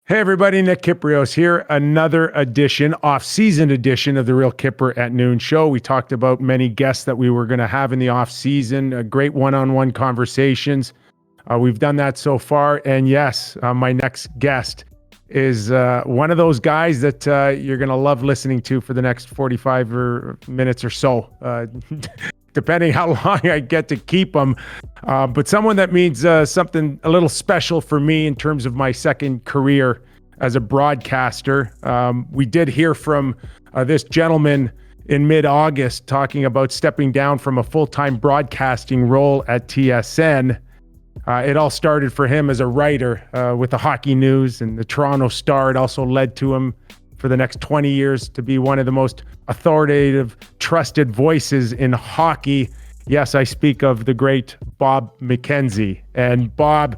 Hey everybody, Nick Kypreos here. Another edition, off-season edition of the Real Kipper at Noon show. We talked about many guests that we were going to have in the off-season, great one-on-one conversations. We've done that so far. And yes, my next guest is one of those guys that you're going to love listening to for the next 45 minutes or so, depending how long I get to keep them. But someone that means something a little special for me in terms of my second career as a broadcaster. We did hear from this gentleman in mid-August talking about stepping down from a full-time broadcasting role at TSN. It all started for him as a writer with the Hockey News and the Toronto Star. It also led to him for the next 20 years to be one of the most authoritative, trusted voices in hockey. Yes, I speak of the great Bob McKenzie. And Bob,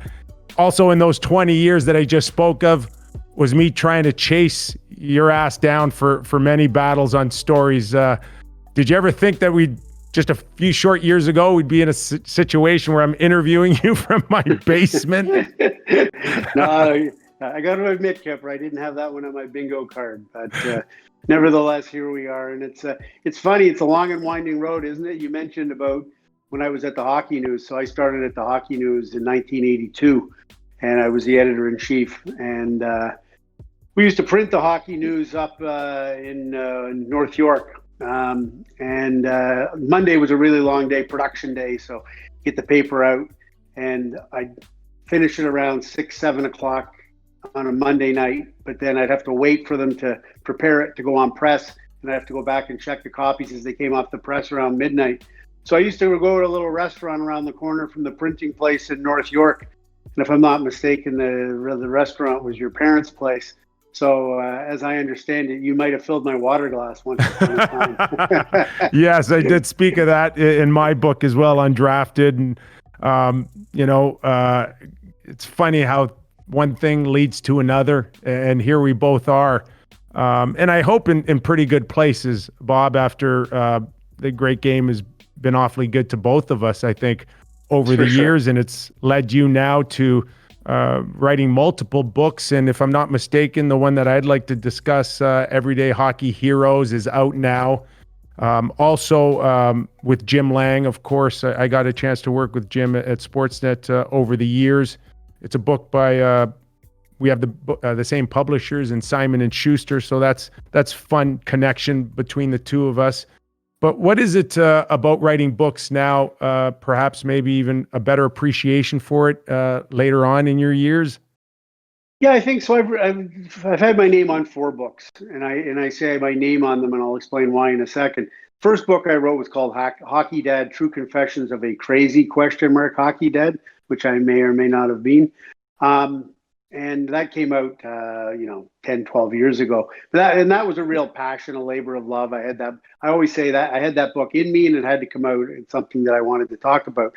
also in those 20 years that I just spoke of, was me trying to chase your ass down for many battles on stories. Did you ever think that just a few short years ago, we'd be in a situation where I'm interviewing you from my basement? No, I got to admit, Kipper, I didn't have that one on my bingo card, but nevertheless, here we are. And it's funny. It's a long and winding road, isn't it? You mentioned about when I was at the Hockey News. So I started at the Hockey News in 1982, and I was the editor-in-chief. And we used to print the Hockey News up in North York. And Monday was a really long day, production day. So get the paper out, and I'd finish it around 6, 7 o'clock on a Monday night, but then I'd have to wait for them to prepare it to go on press, and I have to go back and check the copies as they came off the press around midnight. So I used to go to a little restaurant around the corner from the printing place in North York, and if I'm not mistaken, the restaurant was your parents' place. So as I understand it, you might have filled my water glass once upon a time. Yes, I did speak of that in my book as well, Undrafted. And it's funny how one thing leads to another, and here we both are. And I hope in pretty good places, Bob, after the great game has been awfully good to both of us, I think, over the years. And it's led you now to writing multiple books. And if I'm not mistaken, the one that I'd like to discuss, Everyday Hockey Heroes, is out now. Also with Jim Lang, of course, I got a chance to work with Jim at Sportsnet over the years. It's a book by we have the same publishers and Simon and Schuster, so that's fun connection between the two of us. But what is it about writing books now? Perhaps maybe even a better appreciation for it later on in your years. Yeah, I think so. I've had my name on 4 books, and I say my name on them, and I'll explain why in a second. First book I wrote was called Hockey Dad: True Confessions of a Crazy Hockey Dad, which I may or may not have been. And that came out, 10, 12 years ago. That was a real passion, a labor of love. I always say that I had that book in me, and it had to come out. It's something that I wanted to talk about.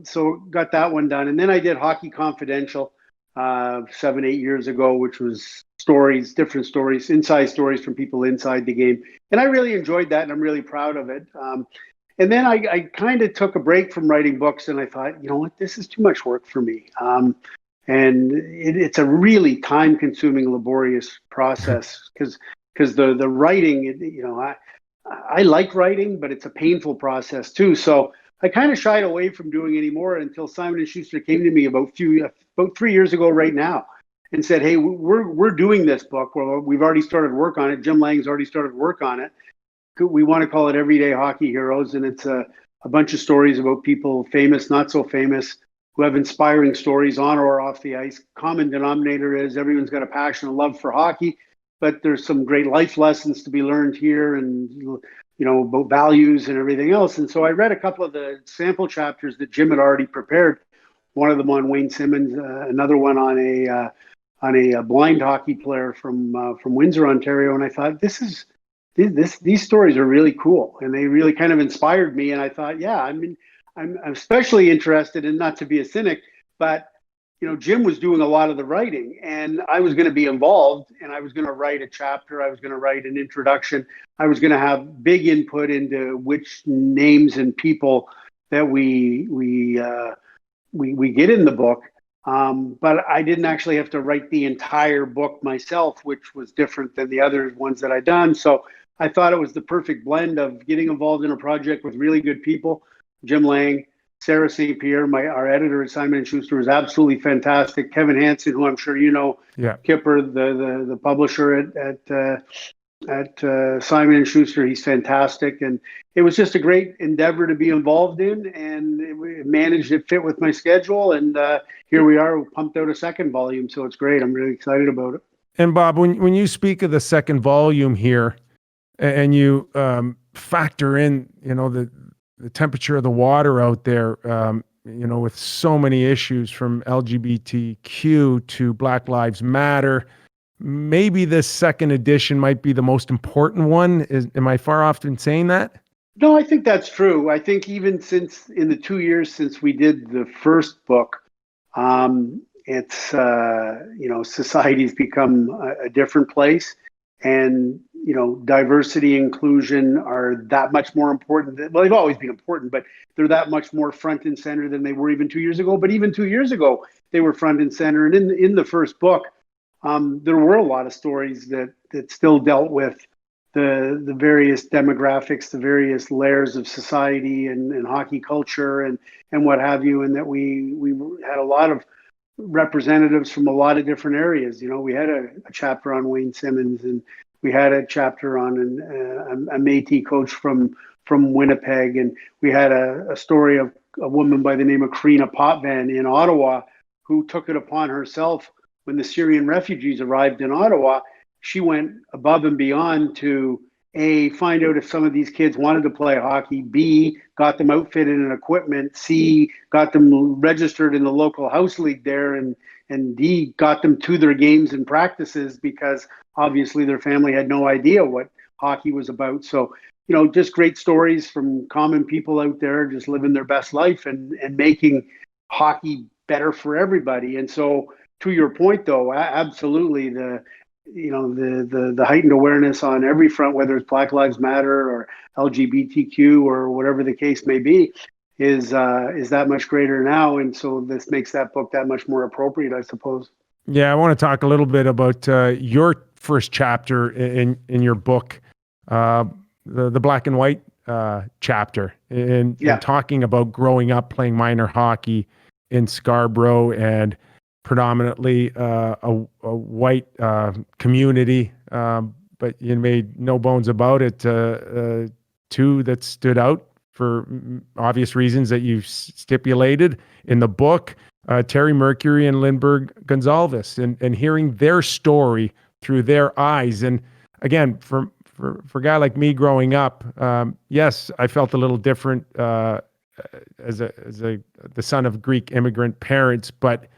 So got that one done. And then I did Hockey Confidential 7, 8 years ago, which was different stories, inside stories from people inside the game. And I really enjoyed that, and I'm really proud of it. And then I kind of took a break from writing books, and I thought, you know what, this is too much work for me. And it's a really time-consuming, laborious process because the writing, I like writing, but it's a painful process too. So I kind of shied away from doing any more until Simon and Schuster came to me about 3 years ago right now and said, hey, we're doing this book. Well, we've already started work on it. Jim Lang's already started work on it. We want to call it Everyday Hockey Heroes, and it's a bunch of stories about people, famous, not so famous, who have inspiring stories on or off the ice. Common denominator is everyone's got a passion and love for hockey, but there's some great life lessons to be learned here, and about values and everything else. And so I read a couple of the sample chapters that Jim had already prepared. One of them on Wayne Simmons, another one on a blind hockey player from Windsor, Ontario. And I thought, these stories are really cool, and they really kind of inspired me. And I thought, yeah, I'm especially interested in, not to be a cynic, but Jim was doing a lot of the writing, and I was going to be involved, and I was going to write a chapter. I was going to write an introduction. I was going to have big input into which names and people that we get in the book But I didn't actually have to write the entire book myself, which was different than the other ones that I'd done. So I thought it was the perfect blend of getting involved in a project with really good people. Jim Lang, Sarah St. Pierre, our editor at Simon & Schuster, was absolutely fantastic. Kevin Hansen, who I'm sure you know, Yeah. Kipper, the publisher at Simon & Schuster, he's fantastic. And it was just a great endeavor to be involved in, and it managed to fit with my schedule. And here we are, we pumped out a second volume. So it's great. I'm really excited about it. And Bob, when you speak of the second volume here and you factor in, the temperature of the water out there, with so many issues from LGBTQ to Black Lives Matter, maybe this second edition might be the most important one. Am I far off in saying that? No, I think that's true. I think even since in the 2 years since we did the first book, it's society's become a different place, and diversity, inclusion are that much more important. Well, they've always been important, but they're that much more front and center than they were even 2 years ago. But even 2 years ago, they were front and center. And in the first book, there were a lot of stories that still dealt with the various demographics, the various layers of society and hockey culture and what have you, and that we had a lot of representatives from a lot of different areas. We had a chapter on Wayne Simmons, and we had a chapter on a Métis coach from Winnipeg, and we had a story of a woman by the name of Karina Potvin in Ottawa who took it upon herself when the Syrian refugees arrived in Ottawa. She went above and beyond to A, find out if some of these kids wanted to play hockey, B, got them outfitted and equipment, C, got them registered in the local house league there, and D, got them to their games and practices, because obviously their family had no idea what hockey was about. So, just great stories from common people out there just living their best life and making hockey better for everybody. And so, to your point, though, absolutely the heightened awareness on every front, whether it's Black Lives Matter or LGBTQ or whatever the case may be, is that much greater now. And so this makes that book that much more appropriate, I suppose. Yeah, I want to talk a little bit about your first chapter in your book, the black and white chapter, and talking about growing up playing minor hockey in Scarborough and predominantly a white community, but you made no bones about it. Two that stood out for obvious reasons that you stipulated in the book, Terry Mercury and Lindbergh Gonzalez, and hearing their story through their eyes. And again, for a guy like me growing up, yes, I felt a little different as the son of Greek immigrant parents, but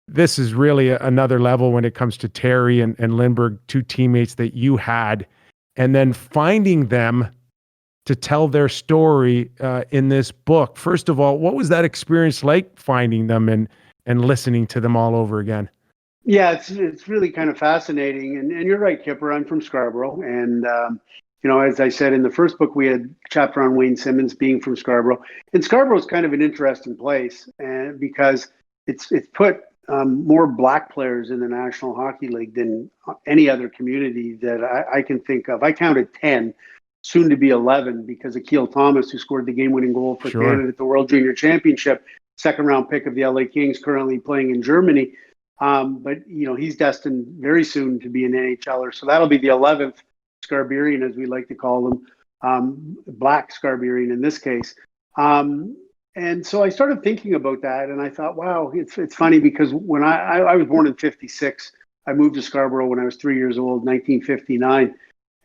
this is really another level when it comes to Terry and Lindbergh, two teammates that you had, and then finding them to tell their story in this book. First of all, what was that experience like, finding them and listening to them all over again? Yeah, it's really kind of fascinating. And you're right, Kipper, I'm from Scarborough. And, as I said in the first book, we had a chapter on Wayne Simmons being from Scarborough. And Scarborough is kind of an interesting place, and because it's put more Black players in the National Hockey League than any other community that I can think of. I counted 10, soon to be 11, because Akil Thomas, who scored the game-winning goal for Canada at the World Junior Championship, second-round pick of the LA Kings, currently playing in Germany. But he's destined very soon to be an NHLer. So that'll be the 11th Scarbeering, as we like to call them, Black Scarbeering in this case. And so I started thinking about that, and I thought, wow, it's funny, because when I was born in 56, I moved to Scarborough when I was 3 years old, 1959,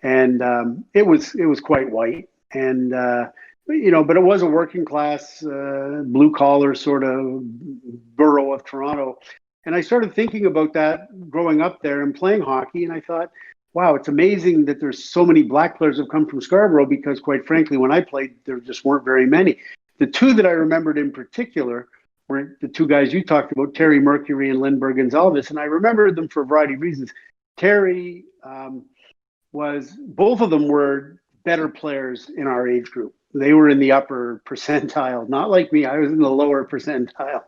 and it was quite white, and but it was a working class, blue collar sort of borough of Toronto, and I started thinking about that growing up there and playing hockey, and I thought, wow, it's amazing that there's so many Black players who have come from Scarborough, because quite frankly, when I played, there just weren't very many. The two that I remembered in particular were the two guys you talked about, Terry Mercury and Lindbergh Gonzalez, and I remembered them for a variety of reasons. Terry both of them were better players in our age group. They were in the upper percentile, not like me. I was in the lower percentile.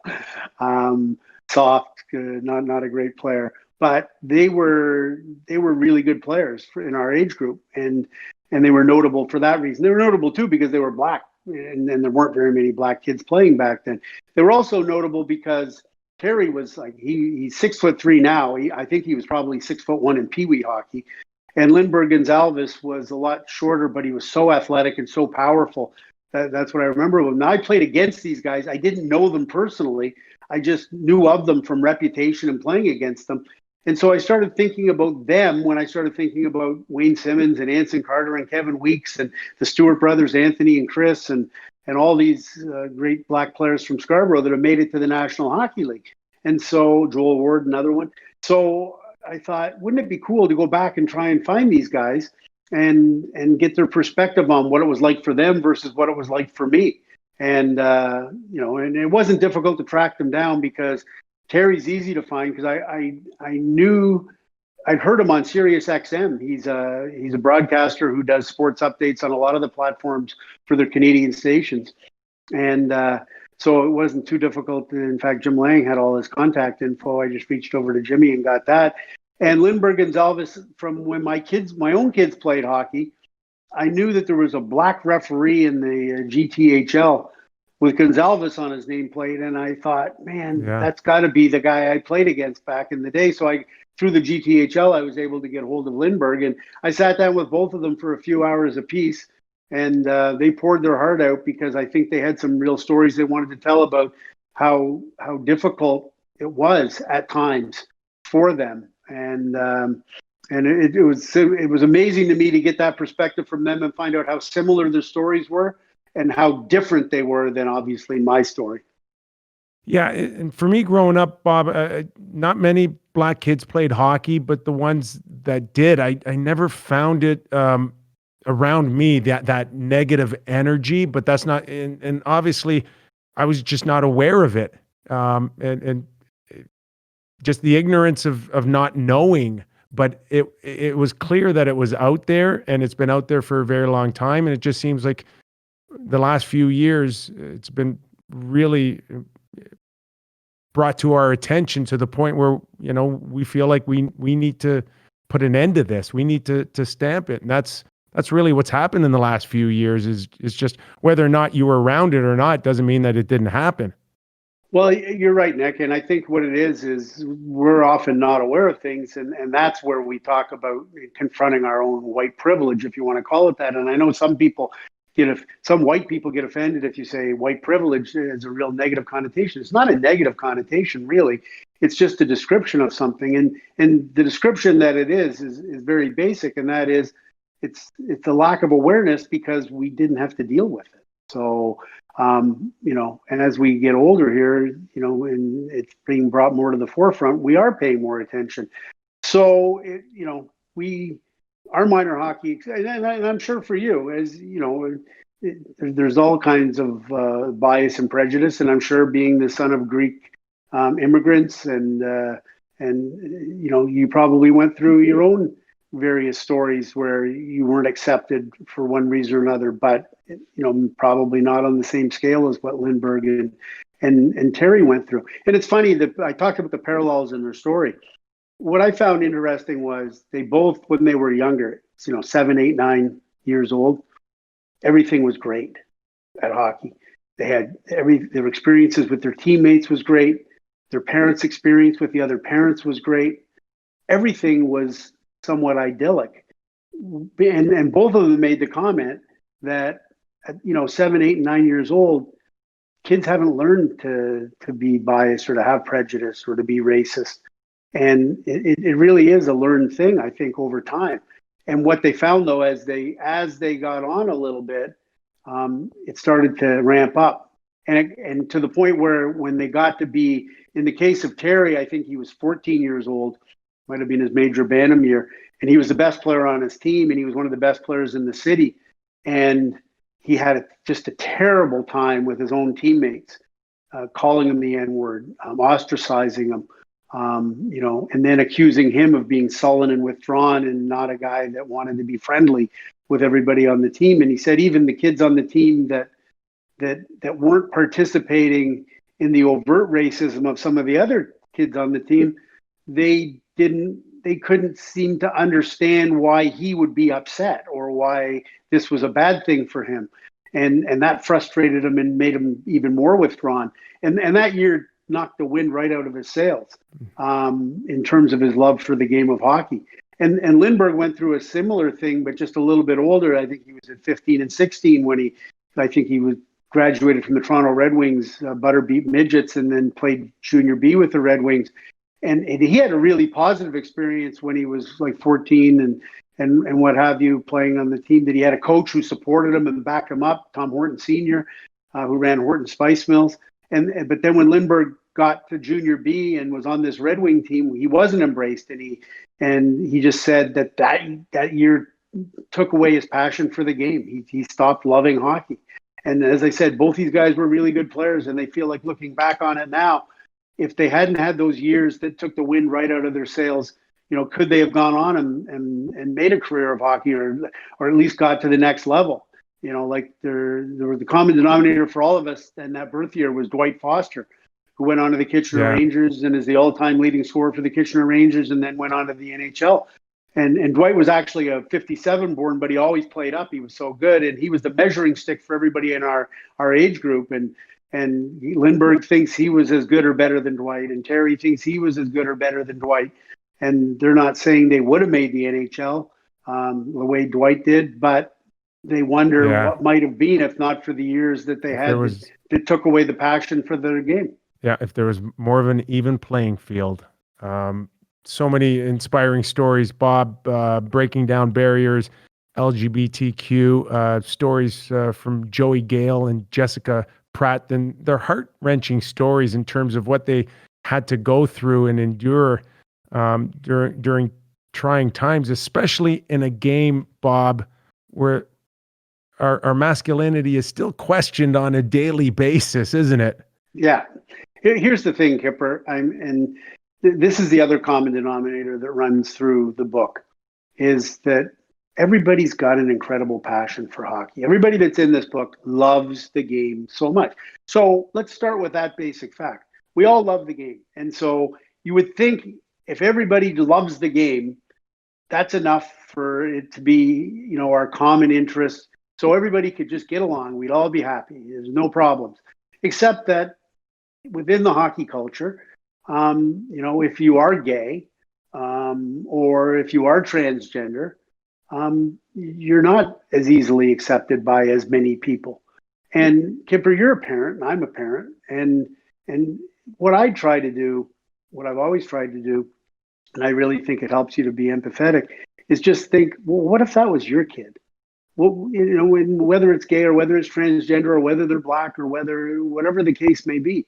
soft, not a great player, but they were really good players in our age group, and they were notable for that reason. They were notable too because they were black, and there weren't very many black kids playing back then. They were also notable because Terry was like he's 6'3" now. I think he was probably 6'1" in Pee Wee hockey, and Lindbergh Gonzalez was a lot shorter, but he was so athletic and so powerful. That's what I remember of him. Now, I played against these guys. I didn't know them personally. I just knew of them from reputation and playing against them. And so I started thinking about them when I started thinking about Wayne Simmons and Anson Carter and Kevin Weeks and the Stewart brothers, Anthony and Chris, and all these great black players from Scarborough that have made it to the National Hockey League. And so Joel Ward, another one. So I thought, wouldn't it be cool to go back and try and find these guys and get their perspective on what it was like for them versus what it was like for me. And, and it wasn't difficult to track them down because Terry's easy to find because I knew I'd heard him on Sirius XM. He's a broadcaster who does sports updates on a lot of the platforms for their Canadian stations. And so it wasn't too difficult. In fact, Jim Lang had all his contact info. I just reached over to Jimmy and got that. And Lindbergh Gonzalez, from when my own kids played hockey, I knew that there was a black referee in the GTHL with Gonzalez on his nameplate. And I thought, man, that's got to be the guy I played against back in the day. So through the GTHL, I was able to get hold of Lindbergh. And I sat down with both of them for a few hours apiece. And they poured their heart out because I think they had some real stories they wanted to tell about how difficult it was at times for them. And it was amazing to me to get that perspective from them and find out how similar their stories were and how different they were than obviously my story. Yeah, and for me growing up, Bob, not many black kids played hockey, but the ones that did, I never found it around me that negative energy. But that's not, and obviously, I was just not aware of it, and just the ignorance of not knowing. But it was clear that it was out there, and it's been out there for a very long time. And it just seems like the last few years, it's been really brought to our attention to the point where, we feel like we need to put an end to this. We need to stamp it. And that's really what's happened in the last few years is just whether or not you were around it or not doesn't mean that it didn't happen. Well, you're right, Nick. And I think what it is we're often not aware of things. And that's where we talk about confronting our own white privilege, if you want to call it that. And I know some white people get offended if you say white privilege is a real negative connotation. It's not a negative connotation, really. It's just a description of something. And the description that it is very basic. And that is, it's a lack of awareness because we didn't have to deal with it. So, and as we get older here, and it's being brought more to the forefront, we are paying more attention. So, our minor hockey, and I'm sure for you, as there's all kinds of bias and prejudice, and I'm sure being the son of Greek immigrants, and you probably went through your own various stories where you weren't accepted for one reason or another, but probably not on the same scale as what Lindbergh and Terry went through. And it's funny that I talked about the parallels in their story. What I found interesting was they both, when they were younger, 7, 8, 9 years old, everything was great at hockey. They had their experiences with their teammates was great. Their parents' experience with the other parents was great. Everything was somewhat idyllic. And both of them made the comment that, 7, 8, and 9 years old, kids haven't learned to be biased or to have prejudice or to be racist. And it really is a learned thing, I think, over time. And what they found, though, as they got on a little bit, it started to ramp up. And to the point where when they got to be, in the case of Terry, I think he was 14 years old, might have been his major bantam year, and he was the best player on his team, and he was one of the best players in the city. And he had just a terrible time with his own teammates, calling him the N-word, ostracizing him. And then accusing him of being sullen and withdrawn and not a guy that wanted to be friendly with everybody on the team. And he said even the kids on the team that weren't participating in the overt racism of some of the other kids on the team, they couldn't seem to understand why he would be upset or why this was a bad thing for him. And that frustrated him and made him even more withdrawn. And that year knocked the wind right out of his sails in terms of his love for the game of hockey. And Lindbergh went through a similar thing, but just a little bit older. I think he was at 15 and 16 when he was graduated from the Toronto Red Wings Butterbeat Midgets and then played Junior B with the Red Wings. And he had a really positive experience when he was like 14 and what have you, playing on the team. That he had a coach who supported him and backed him up, Tom Horton Sr., who ran Horton Spice Mills. But then when Lindbergh got to Junior B and was on this Red Wing team, he wasn't embraced, and he just said that year took away his passion for the game. He stopped loving hockey. And as I said, both these guys were really good players, and they feel like, looking back on it now, if they hadn't had those years that took the wind right out of their sails, could they have gone on and made a career of hockey, or at least got to the next level? Like there was the common denominator for all of us in that birth year was Dwight Foster, who went on to the Kitchener Rangers and is the all-time leading scorer for the Kitchener Rangers, and then went on to the NHL. And Dwight was actually a 57 born, but he always played up. He was so good, and he was the measuring stick for everybody in our age group. And Lindbergh thinks he was as good or better than Dwight, and Terry thinks he was as good or better than Dwight. And they're not saying they would have made the NHL the way Dwight did, but they wonder what might have been if not for the years that they had that took away the passion for their game. Yeah, if there was more of an even playing field. So many inspiring stories, Bob, breaking down barriers, LGBTQ stories from Joey Gale and Jessica Pratt. And they're heart-wrenching stories in terms of what they had to go through and endure during trying times, especially in a game, Bob, where our masculinity is still questioned on a daily basis, isn't it? Yeah. Here's the thing, Kipper, and this is the other common denominator that runs through the book, is that everybody's got an incredible passion for hockey. Everybody that's in this book loves the game so much. So let's start with that basic fact. We all love the game. And so you would think if everybody loves the game, that's enough for it to be, our common interest. So everybody could just get along. We'd all be happy. There's no problems. Except that within the hockey culture, if you are gay or if you are transgender, you're not as easily accepted by as many people. And Kipper, you're a parent, and I'm a parent. And what I've always tried to do, and I really think it helps you to be empathetic, is just think, well, what if that was your kid? Well, whether it's gay or whether it's transgender or whether they're black or whatever the case may be.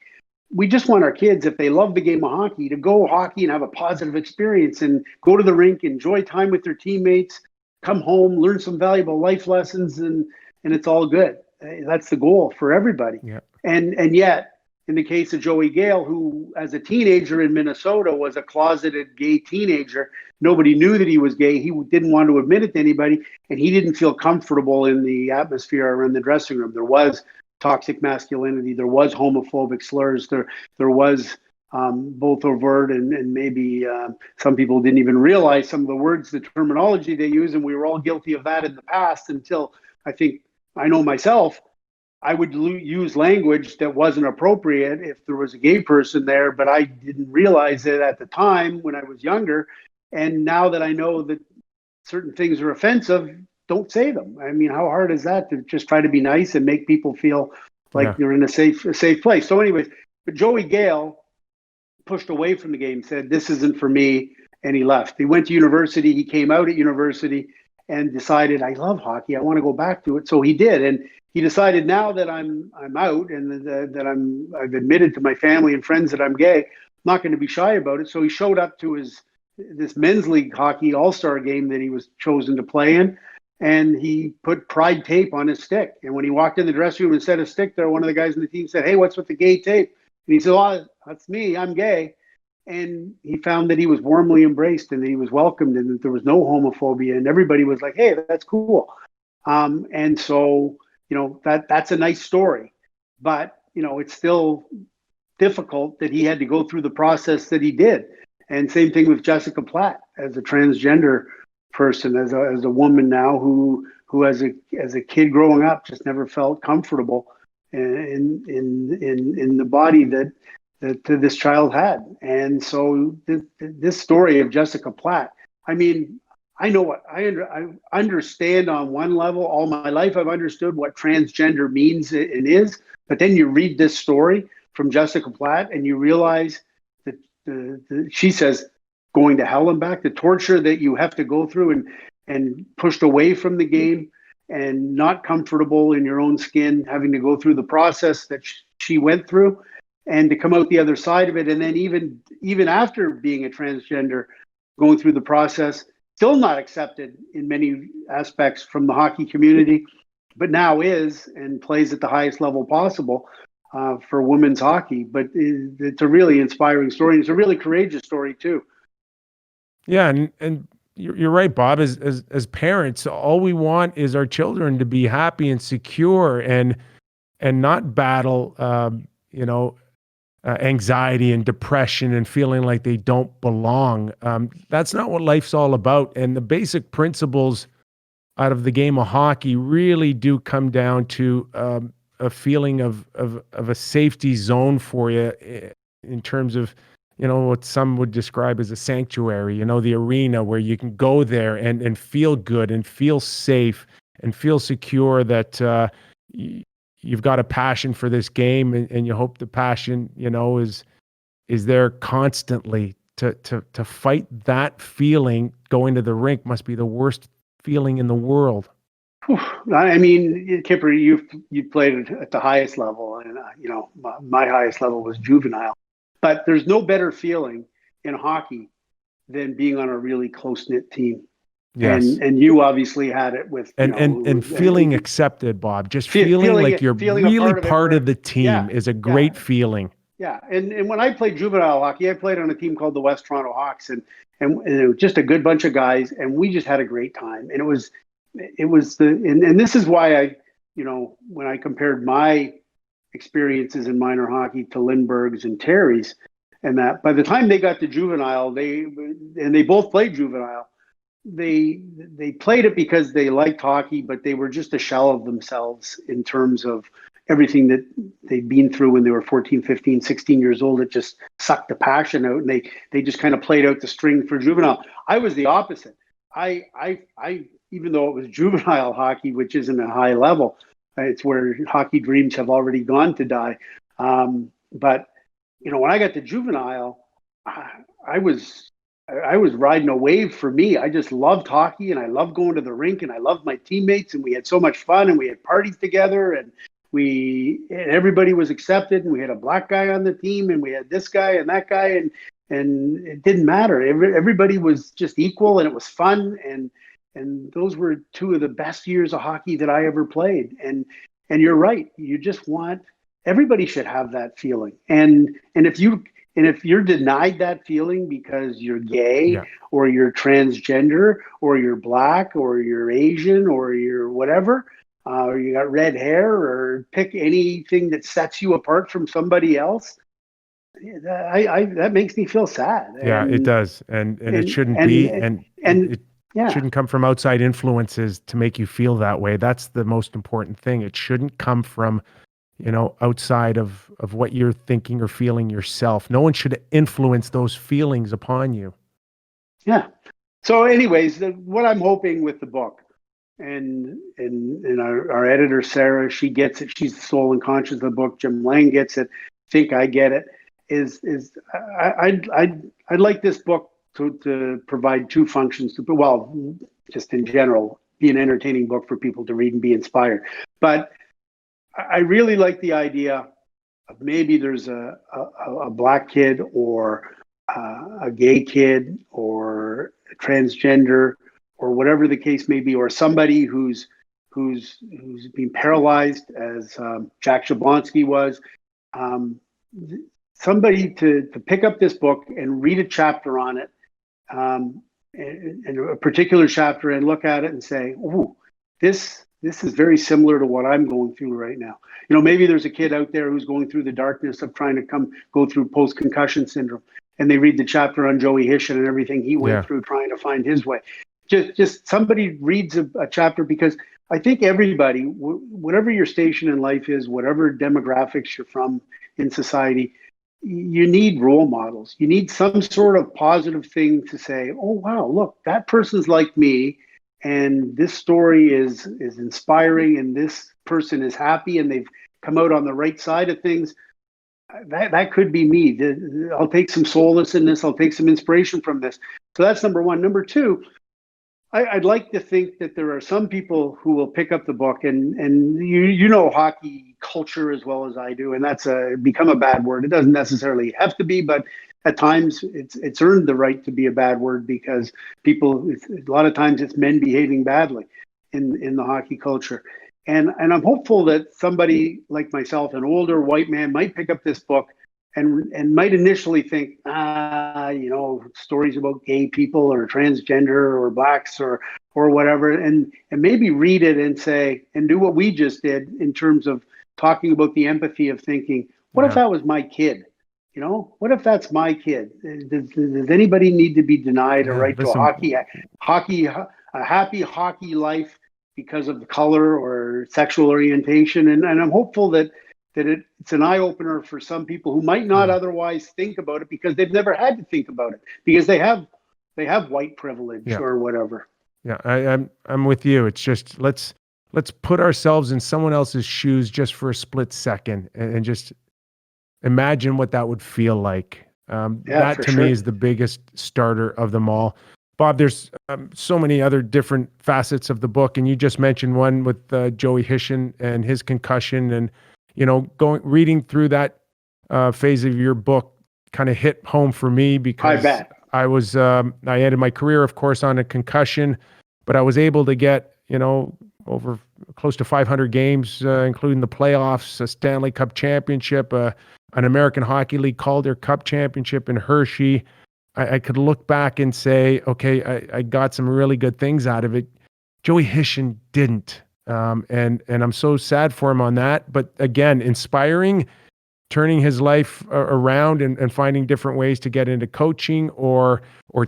We just want our kids, if they love the game of hockey, to go hockey and have a positive experience and go to the rink, enjoy time with their teammates, come home, learn some valuable life lessons, and it's all good. That's the goal for everybody. Yeah. And yet, in the case of Joey Gale, who as a teenager in Minnesota was a closeted gay teenager, nobody knew that he was gay. He didn't want to admit it to anybody, and he didn't feel comfortable in the atmosphere or in the dressing room. There was toxic masculinity. There was homophobic slurs. There was both overt and maybe some people didn't even realize some of the words, the terminology they use, and we were all guilty of that in the past until I know myself, I would use language that wasn't appropriate if there was a gay person there, but I didn't realize it at the time when I was younger. And now that I know that certain things are offensive, don't say them. I mean, how hard is that to just try to be nice and make people feel like they're in a safe place? So anyways, but Joey Gale pushed away from the game, said, this isn't for me, and he left. He went to university. He came out at university and decided, I love hockey. I want to go back to it. So he did. And he decided, now that I'm out and that I've admitted to my family and friends that I'm gay, I'm not going to be shy about it. So he showed up to this men's league hockey all-star game that he was chosen to play in, and he put pride tape on his stick. And when he walked in the dressing room and set a stick there, one of the guys in the team said, hey, what's with the gay tape? And he said, oh, that's me. I'm gay. And he found that he was warmly embraced and that he was welcomed and that there was no homophobia, and everybody was like, hey, that's cool. And so, that's a nice story, but, it's still difficult that he had to go through the process that he did. And same thing with Jessica Platt as a transgender person, as a woman now who as a kid growing up just never felt comfortable in the body that this child had. And so this story of Jessica Platt, I mean, I know what I understand on one level. All my life, I've understood what transgender means and is. But then you read this story from Jessica Platt, and you realize that she says going to hell and back, the torture that you have to go through, and pushed away from the game, and not comfortable in your own skin, having to go through the process that she went through, and to come out the other side of it, and then even after being a transgender, going through the process. Still not accepted in many aspects from the hockey community, but now is and plays at the highest level possible for women's hockey. But it's a really inspiring story. It's a really courageous story too. Yeah, and you're right, Bob. As parents, all we want is our children to be happy and secure and not battle, anxiety and depression and feeling like they don't belong. That's not what life's all about. And the basic principles out of the game of hockey really do come down to a feeling of a safety zone for you in terms of, what some would describe as a sanctuary, the arena where you can go there and feel good and feel safe and feel secure that you've got a passion for this game, and you hope the passion, is there constantly to fight that feeling. Going to the rink must be the worst feeling in the world. I mean, Kipper, you've played at the highest level, and my highest level was juvenile. But there's no better feeling in hockey than being on a really close-knit team. Yes. And you obviously had it with and feeling accepted, Bob. Just feeling like you're really part of the team is a great feeling. Yeah, and when I played juvenile hockey, I played on a team called the West Toronto Hawks, and it was just a good bunch of guys, and we just had a great time. And and this is why I, when I compared my experiences in minor hockey to Lindbergh's and Terry's, and that by the time they got to juvenile, they both played juvenile. They played it because they liked hockey, but they were just a shell of themselves in terms of everything that they'd been through when they were 14, 15, 16 years old. It just sucked the passion out, and they just kind of played out the string for juvenile. I was the opposite. I even though it was juvenile hockey, which isn't a high level, it's where hockey dreams have already gone to die. But when I got to juvenile, I was riding a wave for me. I just loved hockey, and I loved going to the rink, and I loved my teammates, and we had so much fun, and we had parties together, and everybody was accepted, and we had a black guy on the team, and we had this guy and that guy, and it didn't matter. Everybody was just equal, and it was fun, and those were two of the best years of hockey that I ever played. And you're right. You just want, everybody should have that feeling. And if you're denied that feeling because you're gay or you're transgender or you're black or you're Asian or you're whatever, or you got red hair, or pick anything that sets you apart from somebody else, that makes me feel sad. Yeah, it does. And it shouldn't be. And it shouldn't come from outside influences to make you feel that way. That's the most important thing. It shouldn't come from, outside of what you're thinking or feeling yourself. No one should influence those feelings upon you. Yeah. So anyways, what I'm hoping with the book, and our editor, Sarah, she gets it. She's the soul and conscience of the book. Jim Lang gets it. I think I get it. I'd like this book to provide two functions. Just in general, be an entertaining book for people to read and be inspired. But I really like the idea of maybe there's a black kid or a gay kid or a transgender or whatever the case may be, or somebody who's been paralyzed, as Jack Jablonski was. Somebody to pick up this book and read a chapter on it, and a particular chapter, and look at it and say, "Ooh, this this is very similar to what I'm going through right now. You know, maybe there's a kid out there who's going through the darkness of trying to go through post-concussion syndrome, and they read the chapter on Joey Hisham and everything he went through trying to find his way. Just somebody reads a chapter, because I think everybody, whatever your station in life is, whatever demographics you're from in society, you need role models. You need some sort of positive thing to say, oh, wow, look, that person's like me, and this story is inspiring, and this person is happy, and they've come out on the right side of things. That could be me. I'll take some solace in this. I'll take some inspiration from this. So that's number one. Number two, I'd like to think that there are some people who will pick up the book, and you know hockey culture as well as I do, and that's become a bad word. It doesn't necessarily have to be, but at times it's earned the right to be a bad word, because people, a lot of times it's men behaving badly in the hockey culture. And I'm hopeful that somebody like myself, an older white man, might pick up this book and might initially think, you know, stories about gay people or transgender or blacks or whatever, and maybe read it and say, and do what we just did in terms of talking about the empathy of thinking, what if that was my kid? You know, what if that's my kid? Does anybody need to be denied a right to a happy hockey life because of the color or sexual orientation? And I'm hopeful that it's an eye-opener for some people who might not otherwise think about it, because they've never had to think about it, because they have white privilege or whatever. Yeah, I'm with you. It's just let's put ourselves in someone else's shoes just for a split second and just imagine what that would feel like. That to me is the biggest starter of them all. Bob, there's so many other different facets of the book, and you just mentioned one with Joey Hisham and his concussion, and you know, reading through that phase of your book kind of hit home for me, because I ended my career, of course, on a concussion, but I was able to get, you know, over close to 500 games, including the playoffs, a Stanley Cup championship, an American Hockey League Calder Cup championship in Hershey. I could look back and say, okay, I got some really good things out of it. Joey Hisham didn't. And I'm so sad for him on that. But again, inspiring, turning his life around and finding different ways to get into coaching or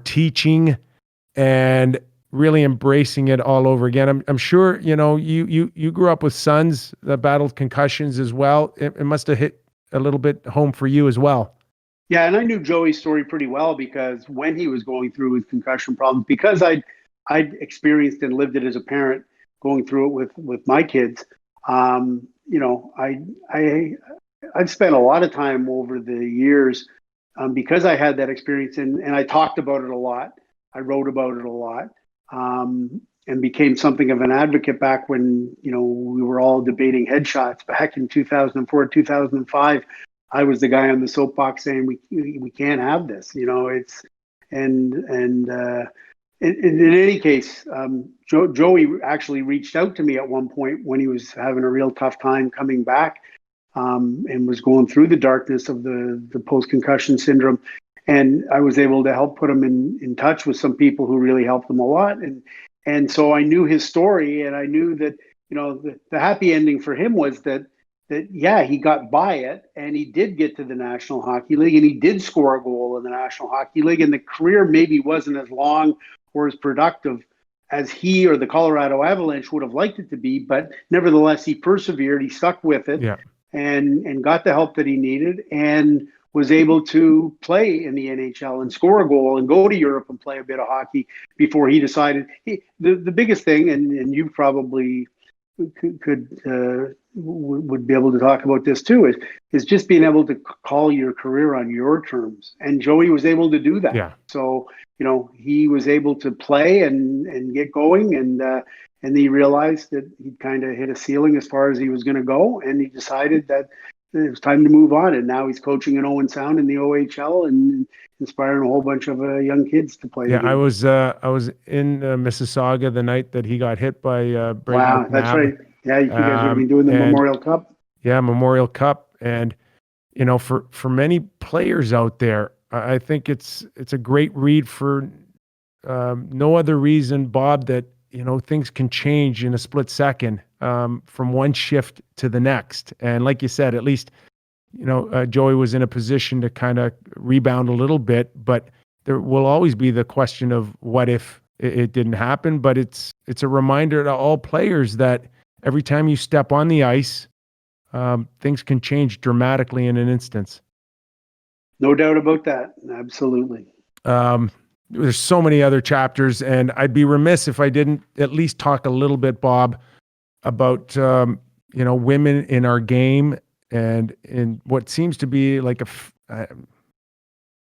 teaching, and really embracing it all over again. I'm sure, you know, you grew up with sons that battled concussions as well. It must have hit a little bit home for you as well. Yeah, and I knew Joey's story pretty well, because when he was going through his concussion problems, because I'd experienced and lived it as a parent, going through it with my kids, you know, I've spent a lot of time over the years, because I had that experience, and I talked about it a lot. I wrote about it a lot, and became something of an advocate back when, you know, we were all debating headshots back in 2004, 2005. I was the guy on the soapbox saying we can't have this, you know. It's in any case, Joey actually reached out to me at one point when he was having a real tough time coming back, and was going through the darkness of the post-concussion syndrome. And I was able to help put him in touch with some people who really helped him a lot. And so I knew his story, and I knew that, you know, the happy ending for him was that yeah, he got by it, and he did get to the National Hockey League, and he did score a goal in the National Hockey League, and the career maybe wasn't as long or as productive as he or the Colorado Avalanche would have liked it to be, but nevertheless, he persevered, he stuck with it, and got the help that he needed, and was able to play in the NHL and score a goal and go to Europe and play a bit of hockey before he decided. The biggest thing, and you probably would be able to talk about this too, is just being able to call your career on your terms. And Joey was able to do that. Yeah. So, you know, he was able to play and get going, and he realized that he'd kind of hit a ceiling as far as he was going to go, and he decided that it was time to move on. And now he's coaching in Owen Sound in the OHL and inspiring a whole bunch of young kids to play. Yeah, I was in Mississauga the night that he got hit by Brayden McNabb. That's right. Yeah, you guys would have been doing the Memorial Cup. Yeah, Memorial Cup. And, you know, for many players out there, I think it's a great read for no other reason, Bob, that things can change in a split second from one shift to the next. And like you said, at least, Joey was in a position to kind of rebound a little bit, but there will always be the question of what if it didn't happen. But it's a reminder to all players that every time you step on the ice, things can change dramatically in an instance. No doubt about that. Absolutely. There's so many other chapters, and I'd be remiss if I didn't at least talk a little bit, Bob, about women in our game and in what seems to be like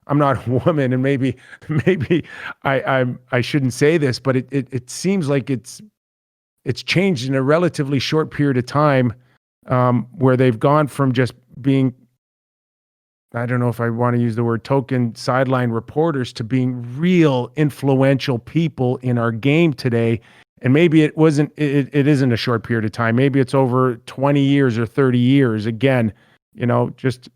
I'm not a woman, and maybe I shouldn't say this, but it seems like it's changed in a relatively short period of time, where they've gone from just being, I don't know if I want to use the word token sideline reporters, to being real influential people in our game today. And maybe it isn't a short period of time. Maybe it's over 20 years or 30 years. Again, just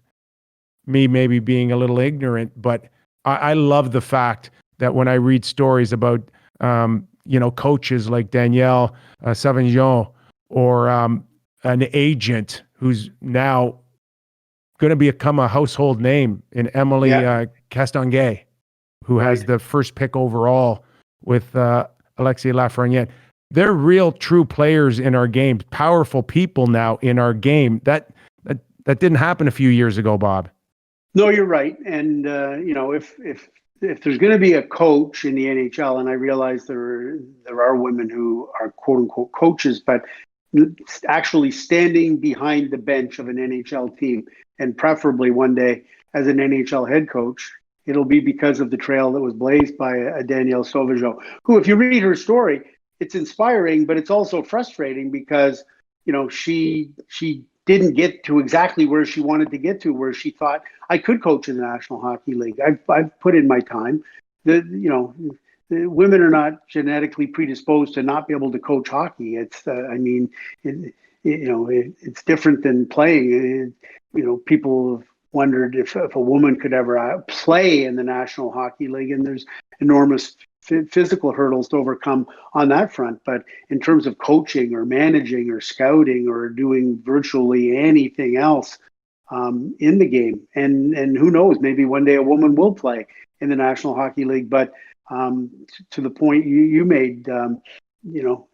me maybe being a little ignorant, but I love the fact that when I read stories about, coaches like Danielle Savignon, or an agent who's now going to become a household name in Emily Castonguay, who has the first pick overall with Alexis Lafreniere. They're real, true players in our game, powerful people now in our game. That didn't happen a few years ago, Bob. No, you're right. And if there's going to be a coach in the NHL, and I realize there are women who are quote unquote coaches, but actually standing behind the bench of an NHL team, and preferably one day as an NHL head coach, it'll be because of the trail that was blazed by a Danielle Sauvageau, who, if you read her story, it's inspiring, but it's also frustrating because, she didn't get to exactly where she wanted to get to, where she thought, I could coach in the National Hockey League. I've put in my time. The women are not genetically predisposed to not be able to coach hockey. It's, it's different than playing. People have wondered if a woman could ever play in the National Hockey League, and there's enormous physical hurdles to overcome on that front. But in terms of coaching or managing or scouting or doing virtually anything else in the game, and who knows, maybe one day a woman will play in the National Hockey League. But to the point you made, you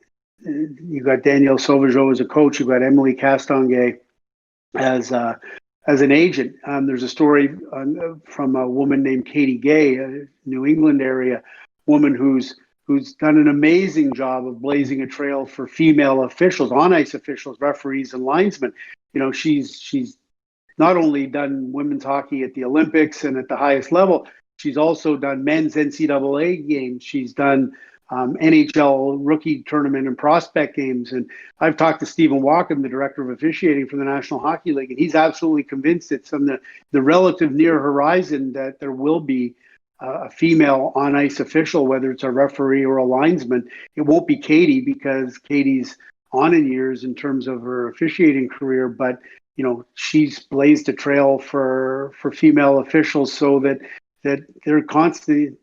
got Danielle Sauvageau as a coach, you got Emily Castonguay as an agent. There's a story from a woman named Katie Gay, a New England area woman who's done an amazing job of blazing a trail for female officials, on ice officials, referees, and linesmen. She's not only done women's hockey at the Olympics and at the highest level, she's also done men's NCAA games. She's done NHL rookie tournament and prospect games. And I've talked to Stephen Walkham, the director of officiating from the National Hockey League, and he's absolutely convinced it's on the relative near horizon that there will be a female on-ice official, whether it's a referee or a linesman. It won't be Katie, because Katie's on in years in terms of her officiating career, but she's blazed a trail for female officials, so that they're constantly,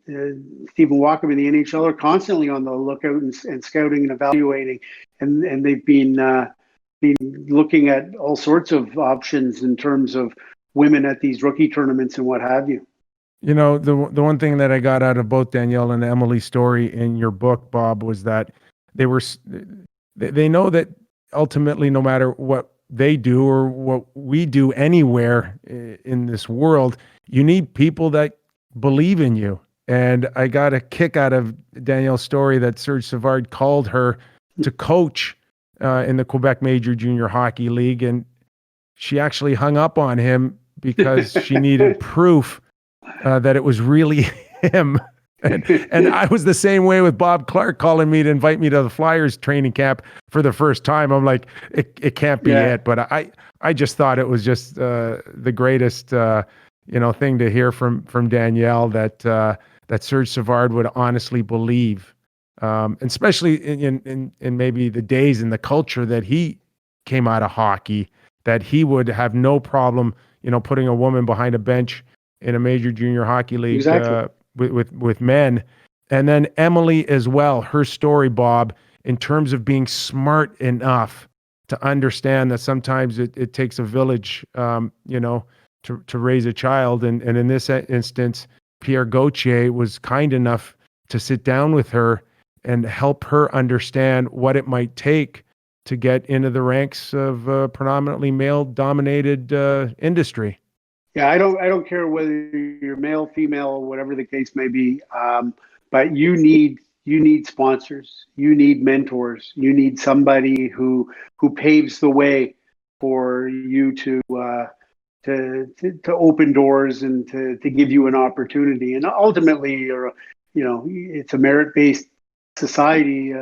Stephen Walkham and the NHL are constantly on the lookout and scouting and evaluating, and they've been looking at all sorts of options in terms of women at these rookie tournaments and what have you. The one thing that I got out of both Danielle and Emily's story in your book, Bob, was that they know that ultimately, no matter what they do or what we do anywhere in this world, you need people that believe in you. And I got a kick out of Danielle's story that Serge Savard called her to coach in the Quebec Major Junior Hockey League, and she actually hung up on him because she needed proof that it was really him. And I was the same way with Bob Clark calling me to invite me to the Flyers training camp for the first time. I'm like, it can't be it. But I just thought it was just the greatest thing to hear from Danielle, that Serge Savard would honestly believe, and especially in maybe the days and the culture that he came out of hockey, that he would have no problem putting a woman behind a bench in a major junior hockey league. Exactly. With men. And then Emily as well, her story, Bob, in terms of being smart enough to understand that sometimes it takes a village, to raise a child. And in this instance, Pierre Gauthier was kind enough to sit down with her and help her understand what it might take to get into the ranks of a predominantly male-dominated industry. Yeah, I don't care whether you're male, female, whatever the case may be, but you need sponsors, you need mentors, you need somebody who paves the way for you to open doors and to give you an opportunity. And ultimately, it's a merit-based society,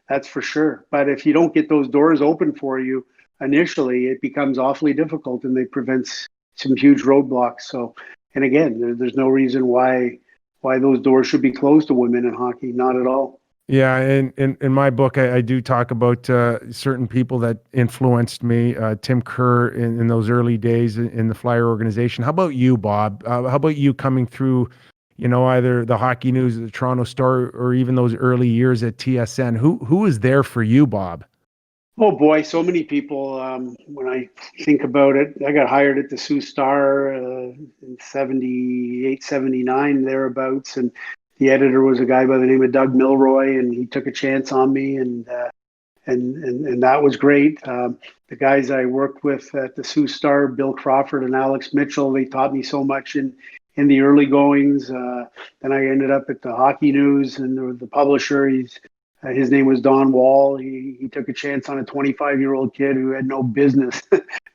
that's for sure. But if you don't get those doors open for you initially, it becomes awfully difficult, and they prevents some huge roadblocks. So, and again, there's no reason why those doors should be closed to women in hockey. Not at all. Yeah, and in my book, I do talk about certain people that influenced me. Tim Kerr in those early days in the Flyer organization. How about you, Bob? How about you coming through, either the Hockey News, the Toronto Star, or even those early years at TSN? Who was there for you, Bob? Oh boy, so many people. When I think about it, I got hired at the Sioux Star in 78, 79, thereabouts. And the editor was a guy by the name of Doug Milroy, and he took a chance on me, and that was great. The guys I worked with at the Sioux Star, Bill Crawford and Alex Mitchell, they taught me so much in the early goings. Then I ended up at the Hockey News, and the publisher, his name was Don Wall. He took a chance on a 25-year-old kid who had no business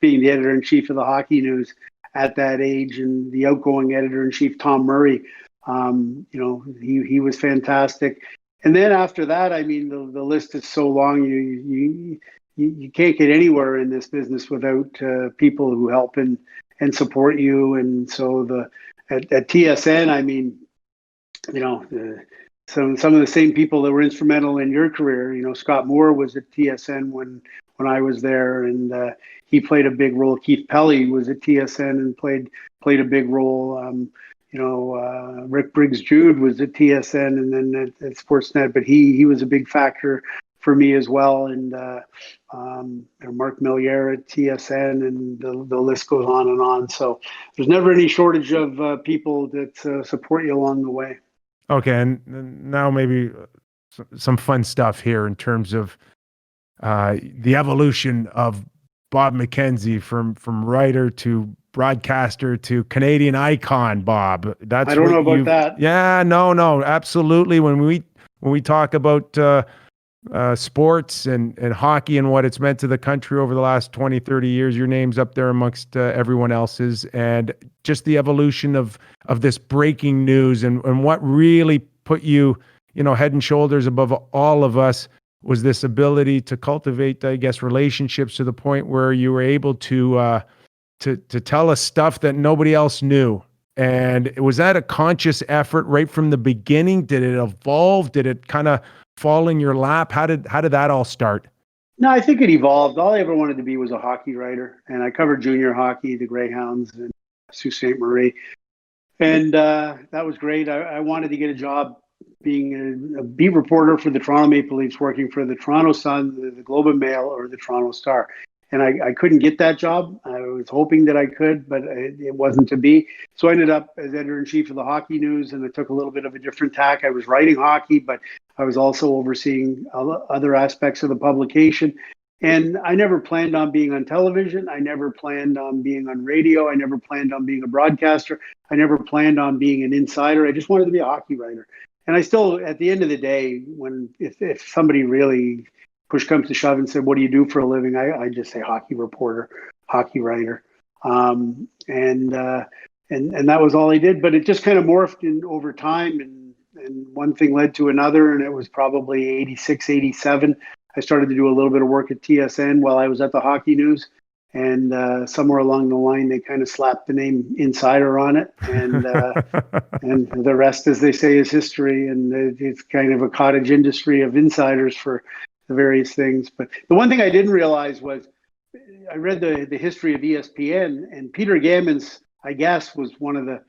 being the editor-in-chief of the Hockey News at that age. And the outgoing editor-in-chief, Tom Murray, he was fantastic. And then after that, I mean, the list is so long. You can't get anywhere in this business without people who help and support you. And so at TSN, I mean, some of the same people that were instrumental in your career. Scott Moore was at TSN when I was there, and he played a big role. Keith Pelly was at TSN and played a big role. Rick Briggs Jude was at TSN and then at Sportsnet, but he was a big factor for me as well. And Mark Milliere at TSN, and the list goes on and on. So there's never any shortage of people that support you along the way. Okay, and now maybe some fun stuff here in terms of the evolution of Bob McKenzie from writer to broadcaster to Canadian icon. Bob, that's I don't know about that. Yeah, no, absolutely. When we talk about sports and hockey and what it's meant to the country over the last 20, 30 years, your name's up there amongst everyone else's, and just the evolution of this breaking news and what really put you, head and shoulders above all of us was this ability to cultivate, I guess, relationships to the point where you were able to tell us stuff that nobody else knew. And was that a conscious effort right from the beginning? Did it evolve? Did it kind of fall in your lap? How did that all start? No, I think it evolved. All I ever wanted to be was a hockey writer, and I covered junior hockey, the Greyhounds, and Sault Ste. Marie, and that was great. I wanted to get a job being a beat reporter for the Toronto Maple Leafs, working for the Toronto Sun, the Globe and Mail, or the Toronto Star. And I couldn't get that job. I was hoping that I could, but it wasn't to be. So I ended up as editor-in-chief of the Hockey News, and I took a little bit of a different tack. I was writing hockey, but I was also overseeing other aspects of the publication. And I never planned on being on television. I never planned on being on radio. I never planned on being a broadcaster. I never planned on being an insider. I just wanted to be a hockey writer. And I still, at the end of the day, if somebody really push comes to shove and said, "What do you do for a living?" I just say hockey reporter, hockey writer, and that was all I did. But it just kind of morphed in over time, and one thing led to another, and it was probably 86, 87. I started to do a little bit of work at TSN while I was at the Hockey News, and somewhere along the line they kind of slapped the name Insider on it, and and the rest, as they say, is history. And it's kind of a cottage industry of insiders for the various things. But the one thing I didn't realize was I read the history of ESPN, and Peter Gammons, I guess, was one of the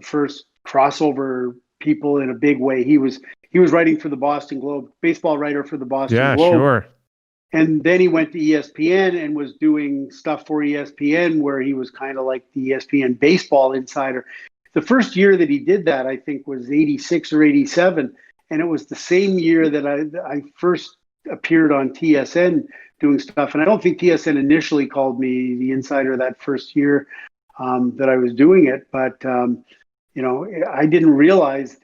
first crossover people in a big way. He was he was writing for the Boston Globe, baseball writer for the Boston Yeah, Globe. sure. And then he went to ESPN and was doing stuff for ESPN where he was kind of like the ESPN baseball insider. The first year that he did that, I think, was 86 or 87. And it was the same year that I first appeared on TSN doing stuff. And I don't think TSN initially called me the insider that first year that I was doing it. But, I didn't realize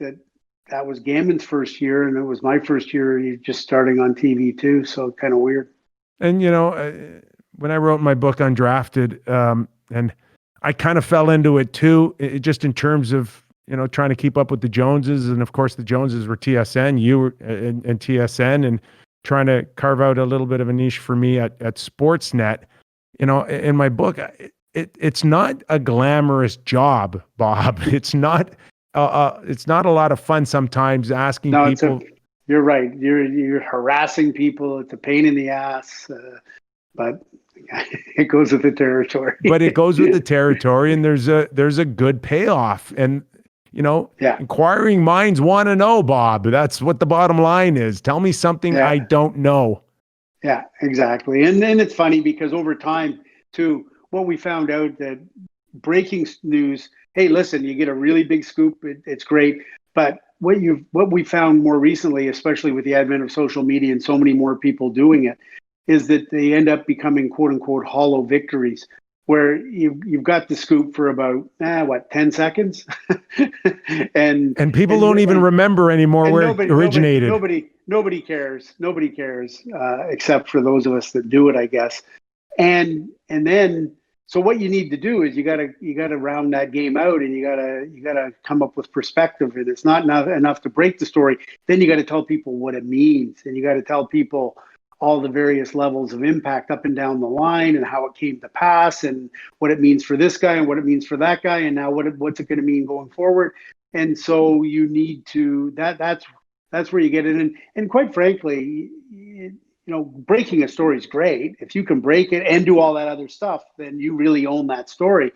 that was Gammon's first year, and it was my first year just starting on TV too. So kind of weird. And, when I wrote my book Undrafted, and I kind of fell into it too, just in terms of, trying to keep up with the Joneses. And of course the Joneses were TSN, you were and TSN, and trying to carve out a little bit of a niche for me at Sportsnet. In my book, it's not a glamorous job, Bob. It's not a lot of fun sometimes asking people. You're right. You're harassing people. It's a pain in the ass, but it goes with the territory. But it goes with the territory, and there's a good payoff. And inquiring minds want to know, Bob. That's what the bottom line is. Tell me something I don't know. Yeah, exactly. And then it's funny because over time, too, what we found out that breaking news. Hey, listen, you get a really big scoop. It's great. But what we found more recently, especially with the advent of social media and so many more people doing it, is that they end up becoming quote unquote hollow victories, where you've got the scoop for about 10 seconds, and people don't even remember anymore where it originated. Nobody cares. Nobody cares except for those of us that do it, I guess. And then. So what you need to do is you gotta round that game out, and you gotta come up with perspective. And it's not enough to break the story. Then you got to tell people what it means, and you got to tell people all the various levels of impact up and down the line, and how it came to pass, and what it means for this guy, and what it means for that guy, and now what's it going to mean going forward. And so you need to that's where you get it. And quite frankly, breaking a story is great. If you can break it and do all that other stuff, then you really own that story.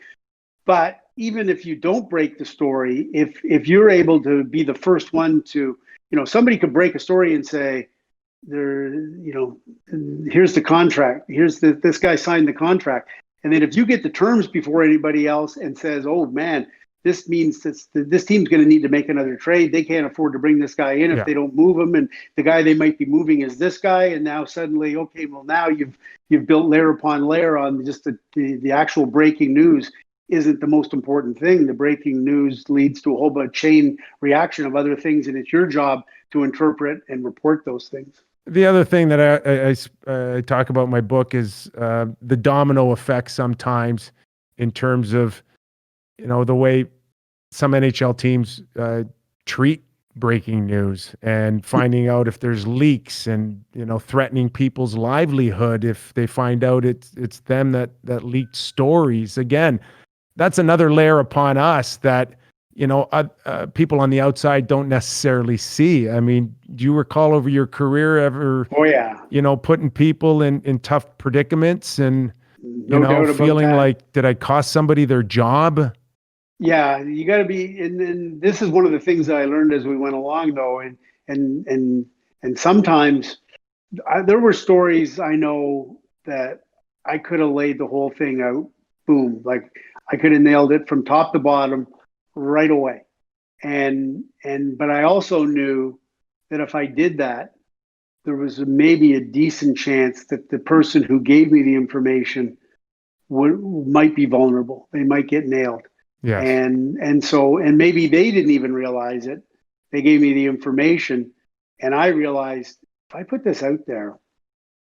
But even if you don't break the story, if you're able to be the first one to, somebody could break a story and say, here's the contract. This guy signed the contract. And then if you get the terms before anybody else and says, oh man, this means this team's going to need to make another trade. They can't afford to bring this guy in if they don't move him. And the guy they might be moving is this guy. And now suddenly, okay, well now you've built layer upon layer on just the actual breaking news isn't the most important thing. The breaking news leads to a whole bunch of chain reaction of other things. And it's your job to interpret and report those things. The other thing that I talk about in my book is the domino effect sometimes, in terms of, the way some NHL teams treat breaking news and finding out if there's leaks, and, threatening people's livelihood if they find out it's them that leaked stories. Again, that's another layer upon us that, people on the outside don't necessarily see. I mean, do you recall over your career ever, putting people in tough predicaments and, feeling like, did I cost somebody their job? Yeah, you got to be, and this is one of the things that I learned as we went along, though, and sometimes there were stories I know that I could have laid the whole thing out, boom, like I could have nailed it from top to bottom right away, but I also knew that if I did that, there was maybe a decent chance that the person who gave me the information might be vulnerable. They might get nailed. Yes. And maybe they didn't even realize it. They gave me the information, and I realized if I put this out there,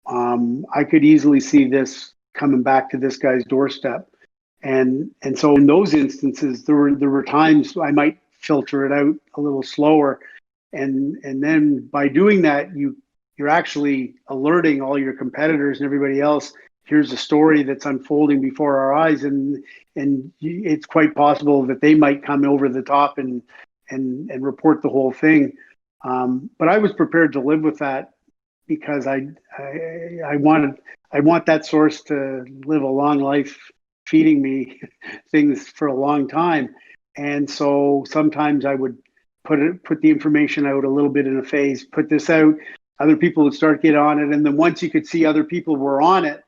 I could easily see this coming back to this guy's doorstep. And so in those instances, there were times I might filter it out a little slower, and then by doing that, you're actually alerting all your competitors and everybody else. Here's a story that's unfolding before our eyes, and it's quite possible that they might come over the top and report the whole thing. But I was prepared to live with that because I want that source to live a long life, feeding me things for a long time. And so sometimes I would put the information out a little bit in a phase, put this out, other people would start get on it. And then once you could see other people were on it,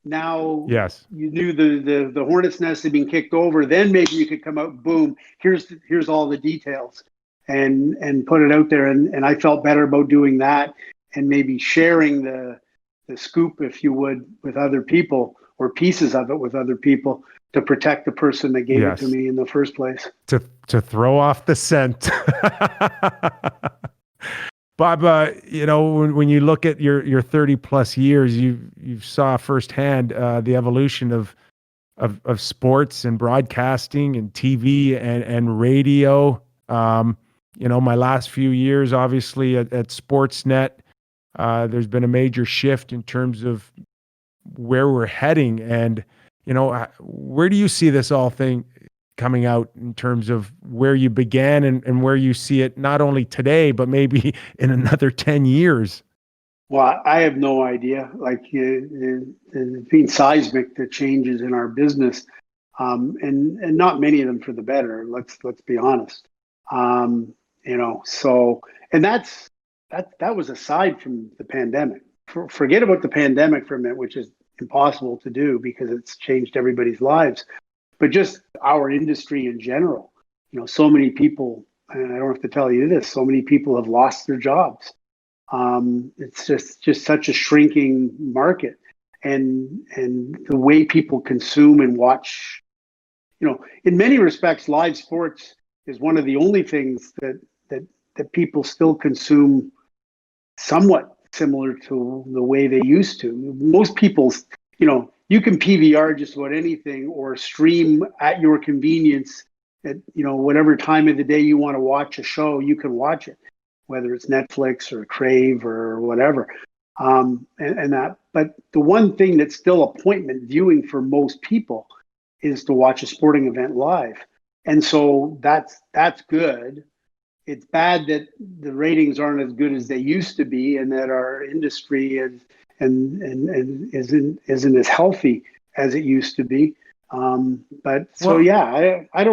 now Yes. you knew the hornet's nest had been kicked over. Then maybe you could come out, boom, here's all the details, and put it out there. And I felt better about doing that, and maybe sharing the scoop, if you would, with other people, or pieces of it with other people, to protect the person that gave it to me in the first place. To throw off the scent. Bob, when you look at your 30 plus years, you saw firsthand the evolution of sports and broadcasting and TV and radio. My last few years, obviously at Sportsnet, there's been a major shift in terms of where we're heading. And, where do you see this all thing coming out in terms of where you began and where you see it not only today, but maybe in another 10 years? Well, I have no idea. Like, it's been seismic, the changes in our business, and not many of them for the better. Let's be honest. So, and that was aside from the pandemic. Forget about the pandemic for a minute, which is impossible to do because it's changed everybody's lives. But just our industry in general, so many people, and I don't have to tell you this, so many people have lost their jobs. It's just such a shrinking market, and the way people consume and watch, in many respects, live sports is one of the only things that people still consume somewhat similar to the way they used to. Most people, you can PVR just about anything or stream at your convenience at, whatever time of the day you want to watch a show, you can watch it, whether it's Netflix or Crave or whatever. And that, but the one thing that's still appointment viewing for most people is to watch a sporting event live. And so that's good. It's bad that the ratings aren't as good as they used to be, and that our industry isn't as healthy as it used to be. I don't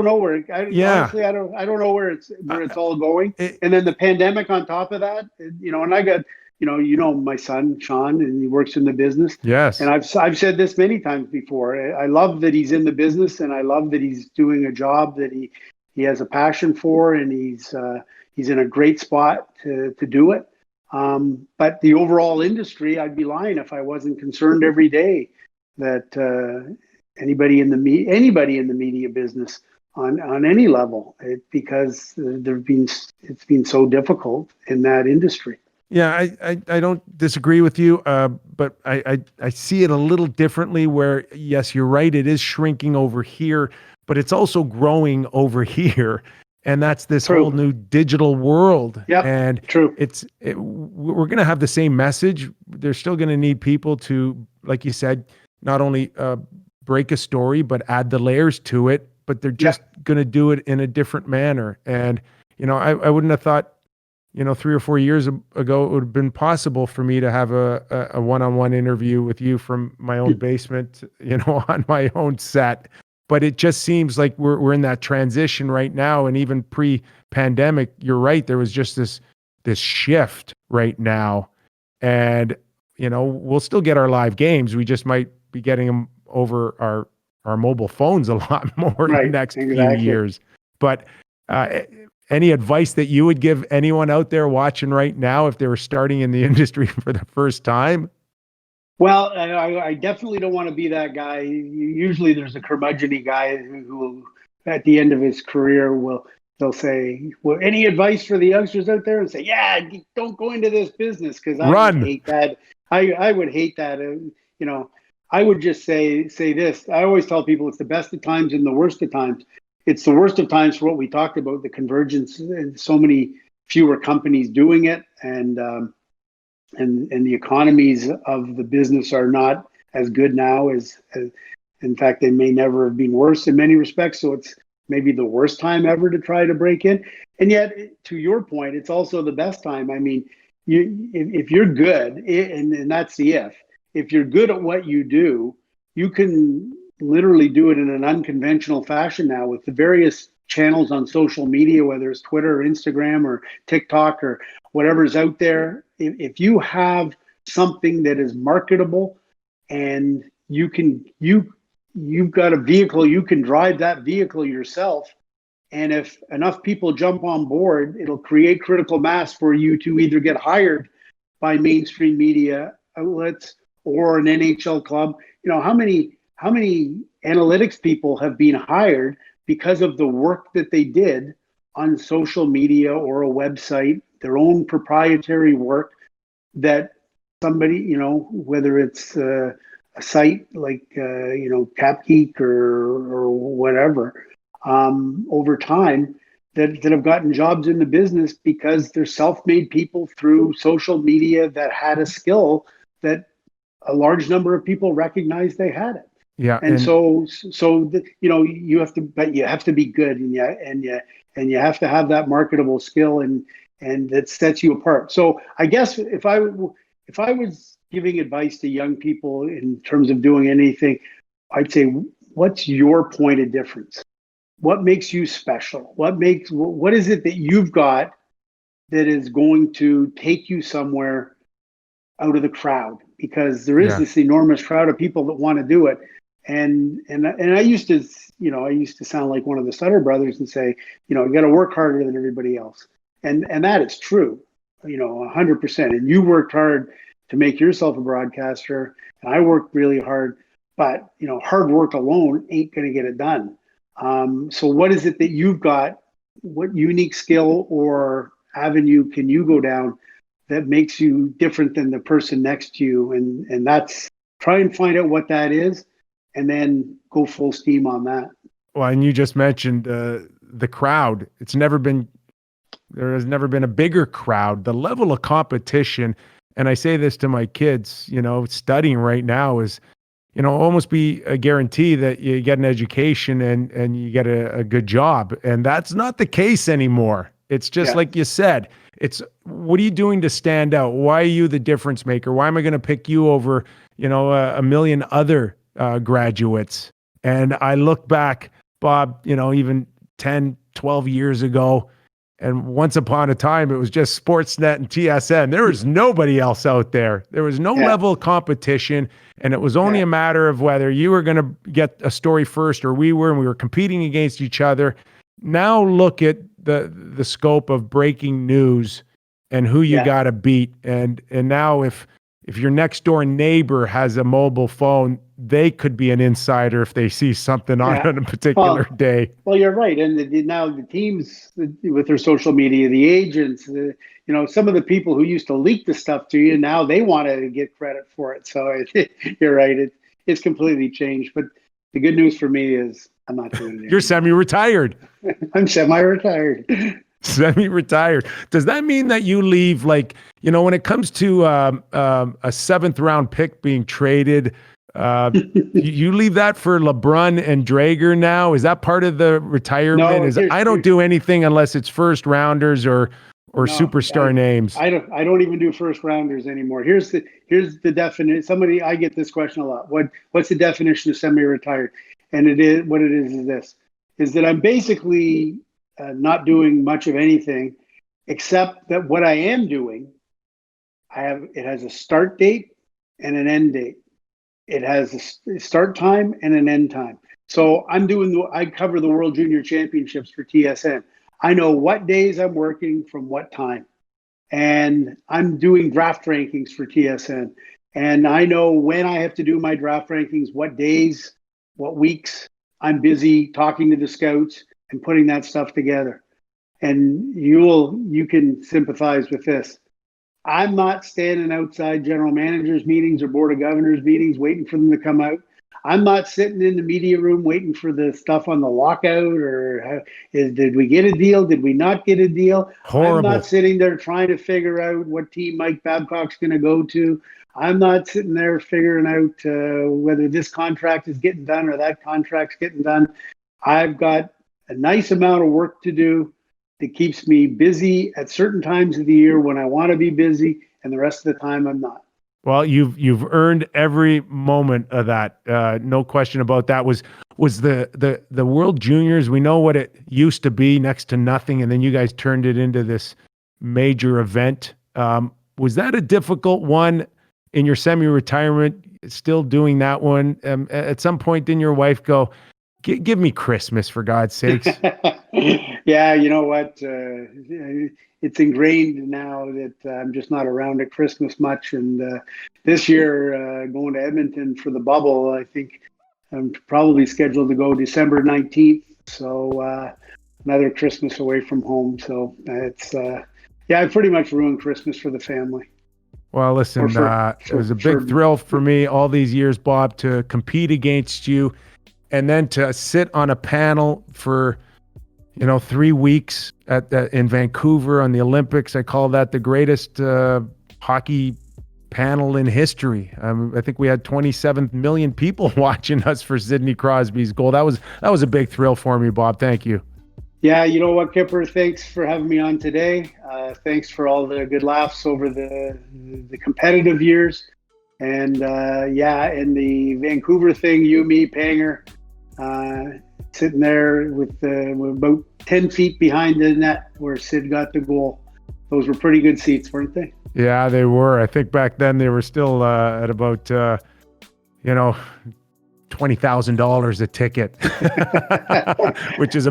know where. Honestly, I don't know where it's all going. And then the pandemic on top of that, and I got, my son Sean, and he works in the business. Yes. And I've said this many times before. I love that he's in the business, and I love that he's doing a job that he has a passion for, and he's in a great spot to do it. But the overall industry, I'd be lying if I wasn't concerned every day that anybody in the media business on any level, because it's been so difficult in that industry. Yeah, I don't disagree with you, but I see it a little differently where, yes, you're right, it is shrinking over here, but it's also growing over here. And that's this whole new digital world. Yeah, and true. We're going to have the same message. They're still going to need people to, like you said, not only break a story, but add the layers to it, but they're just going to do it in a different manner. And, I wouldn't have thought, 3 or 4 years ago, it would have been possible for me to have a one-on-one interview with you from my own basement, on my own set. But it just seems like we're in that transition right now. And even pre-pandemic, you're right, there was just this shift right now. And, we'll still get our live games. We just might be getting them over our mobile phones a lot more in the next few years. But any advice that you would give anyone out there watching right now if they were starting in the industry for the first time? Well, I definitely don't want to be that guy. Usually there's a curmudgeon-y guy who at the end of his career they'll say, well, any advice for the youngsters out there? And say, yeah, don't go into this business, because I would hate that. I would hate that. I would just say this. I always tell people it's the best of times and the worst of times. It's the worst of times for what we talked about, the convergence, and so many fewer companies doing it, and the economies of the business are not as good now as in fact, they may never have been worse in many respects. So it's maybe the worst time ever to try to break in. And yet, to your point, it's also the best time. I mean, if you're good, and that's the if you're good at what you do, you can literally do it in an unconventional fashion now with the various channels on social media, whether it's Twitter or Instagram or TikTok or whatever's out there, if you have something that is marketable and you've got a vehicle, you can drive that vehicle yourself. And if enough people jump on board, it'll create critical mass for you to either get hired by mainstream media outlets or an NHL club. You know, how many analytics people have been hired because of the work that they did on social media or a website, their own proprietary work that somebody, you know, whether it's a site like, you know, CapGeek or whatever, over time that have gotten jobs in the business because they're self-made people through social media that had a skill that a large number of people recognized they had it. Yeah. And so you know, you have to be good, and you have to have that marketable skill, and that sets you apart. So I guess if I was giving advice to young people in terms of doing anything, I'd say, what's your point of difference? What makes you special? What is it that you've got that is going to take you somewhere out of the crowd? Because there is this enormous crowd of people that want to do it. And I used to sound like one of the Sutter brothers and say, you know, you got to work harder than everybody else. And that is true, you know, 100%. And you worked hard to make yourself a broadcaster, and I worked really hard, but, you know, hard work alone ain't going to get it done. So what is it that you've got? What unique skill or avenue can you go down that makes you different than the person next to you? And that's, try and find out what that is, and then go full steam on that. Well, and you just mentioned the crowd. There has never been a bigger crowd. The level of competition, and I say this to my kids, you know, studying right now is, you know, almost be a guarantee that you get an education and you get a good job. And that's not the case anymore. It's just like you said, it's, what are you doing to stand out? Why are you the difference maker? Why am I going to pick you over, you know, a million other graduates? And I look back, Bob, you know, even 10, 12 years ago, and once upon a time, it was just Sportsnet and TSN. There was nobody else out there. There was no level of competition. And it was only a matter of whether you were going to get a story first or we were, and we were competing against each other. Now look at the scope of breaking news and who you got to beat. And now if your next door neighbor has a mobile phone, they could be an insider if they see something on a particular day. Well, you're right. And now the teams with their social media, the agents, you know, some of the people who used to leak the stuff to you, now they want to get credit for it. So you're right. It's completely changed. But the good news for me is I'm not doing it. You're semi-retired. I'm semi-retired. Semi-retired. Does that mean that you leave, like, you know, when it comes to a seventh round pick being traded, you leave that for LeBron and Drager now? Is that part of the retirement? No, I don't do anything unless it's first rounders or superstar names. I don't even do first rounders anymore. Here's the definition. I get this question a lot. What's the definition of semi-retired? And what it is this, is that I'm basically not doing much of anything, except that what I am doing, it has a start date and an end date. It has a start time and an end time. So I cover the World Junior Championships for TSN. I know what days I'm working from what time. And I'm doing draft rankings for TSN. And I know when I have to do my draft rankings, what days, what weeks I'm busy talking to the scouts and putting that stuff together. And you can sympathize with this. I'm not standing outside general managers meetings or board of governors meetings waiting for them to come out. I'm not sitting in the media room waiting for the stuff on the lockout or did we get a deal? Did we not get a deal? Horrible. I'm not sitting there trying to figure out what team Mike Babcock's going to go to. I'm not sitting there figuring out whether this contract is getting done or that contract's getting done. I've got a nice amount of work to do that keeps me busy at certain times of the year when I want to be busy, and the rest of the time I'm not. Well, you've earned every moment of that. No question about that. Was the World Juniors? We know what it used to be, next to nothing, and then you guys turned it into this major event. Was that a difficult one in your semi-retirement? Still doing that one? At some point, didn't your wife go, "Give me Christmas, for God's sakes"? Yeah, you know what? It's ingrained now that I'm just not around at Christmas much. And this year, going to Edmonton for the bubble, I think I'm probably scheduled to go December 19th. So another Christmas away from home. So yeah, I pretty much ruined Christmas for the family. Well, listen, it was a big thrill for me all these years, Bob, to compete against you and then to sit on a panel for 3 weeks in Vancouver on the Olympics. I call that the greatest hockey panel in history. I think we had 27 million people watching us for Sidney Crosby's goal. That was a big thrill for me, Bob. Thank you. Yeah, you know what, Kipper? Thanks for having me on today. Thanks for all the good laughs over the competitive years. And yeah, in the Vancouver thing, you, me, Panger, sitting there with about 10 feet behind the net where Sid got the goal. Those were pretty good seats, weren't they? Yeah, they were. I think back then they were still at about, $20,000 a ticket, which is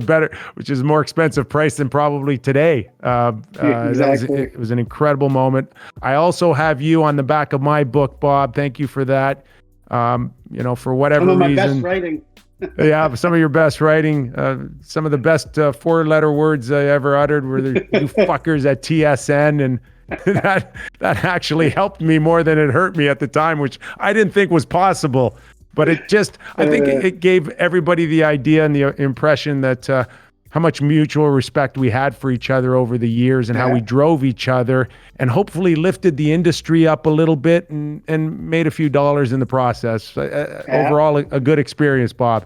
a more expensive price than probably today. Exactly. It was an incredible moment. I also have you on the back of my book, Bob. Thank you for that. For whatever Some of my reason. best writing. Yeah, some of your best writing, some of the best 4-letter words I ever uttered were the "you fuckers" at TSN, and that actually helped me more than it hurt me at the time, which I didn't think was possible. But I think it gave everybody the idea and the impression that how much mutual respect we had for each other over the years and how we drove each other, and hopefully lifted the industry up a little bit and made a few dollars in the process. Overall, a good experience, Bob.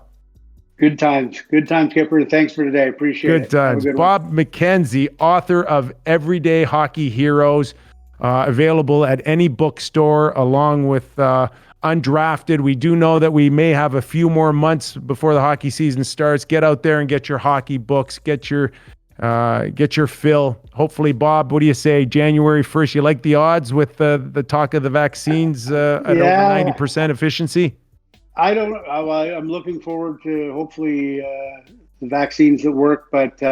Good times, Kipper. Thanks for today. Appreciate it. Good times. Bob McKenzie, author of Everyday Hockey Heroes, available at any bookstore along with Undrafted. We do know that we may have a few more months before the hockey season starts. Get out there and get your hockey books. Get your fill. Hopefully, Bob, what do you say? January 1st. You like the odds with the talk of the vaccines at over 90% efficiency? I don't know. I'm looking forward to hopefully the vaccines that work, but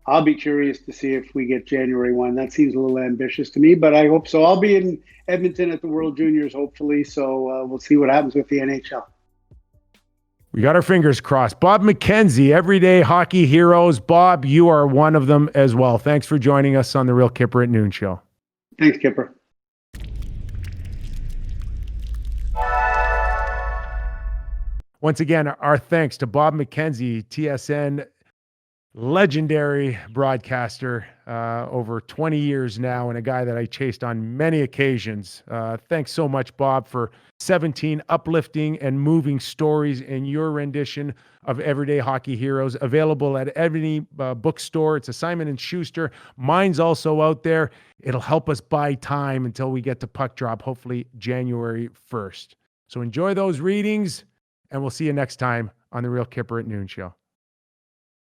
I'll be curious to see if we get January 1. That seems a little ambitious to me, but I hope so. I'll be in Edmonton at the World Juniors, hopefully, so we'll see what happens with the NHL. We got our fingers crossed. Bob McKenzie, Everyday Hockey Heroes. Bob, you are one of them as well. Thanks for joining us on the Real Kipper at Noon show. Thanks, Kipper. Once again, our thanks to Bob McKenzie, TSN legendary broadcaster, over 20 years now, and a guy that I chased on many occasions. Thanks so much, Bob, for 17 uplifting and moving stories in your rendition of Everyday Hockey Heroes, available at any bookstore. It's a Simon & Schuster. Mine's also out there. It'll help us buy time until we get to puck drop, hopefully January 1st. So enjoy those readings, and we'll see you next time on the Real Kipper at Noon show.